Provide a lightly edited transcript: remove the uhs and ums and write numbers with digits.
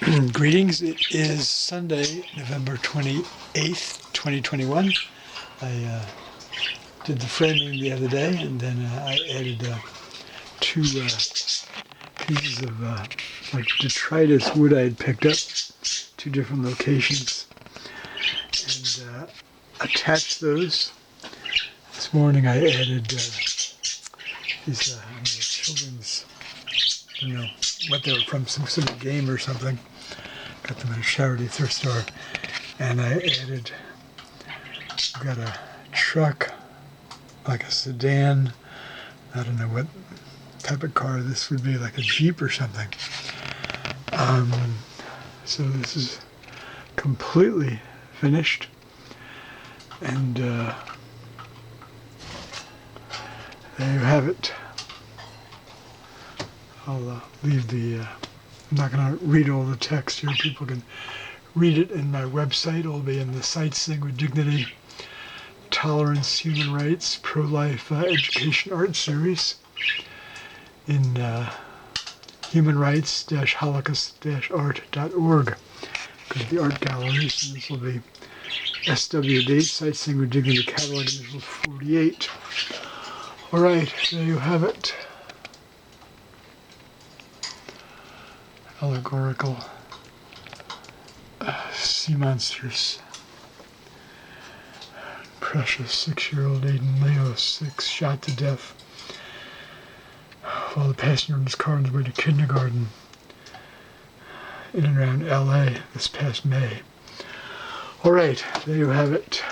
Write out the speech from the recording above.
Greetings. It is Sunday, November 28th, 2021. I did the framing the other day, and then I added two pieces of like detritus wood I had picked up, two different locations, and attached those. This morning I added these children's, I don't know what they were from, some sort of game or something. Got them at a charity thrift store, and I added, I've got a truck, like a sedan, I don't know what type of car this would be, like a Jeep or something. So this is completely finished, and there you have it. I'll leave the, I'm not going to read all the text here. People can read it in my website. It'll be in the Sites Sing with Dignity, Tolerance, Human Rights, Pro-Life Education Art Series in human rights-holocaust-art.org. Go to the art galleries, and this will be SWD, Sites Sing with Dignity, catalog initials 48. All right, there you have it. Allegorical sea monsters. Precious 6-year-old Aiden Leos, 6, shot to death while the passenger in his car on his way to kindergarten in and around LA this past May. All right, there you have it.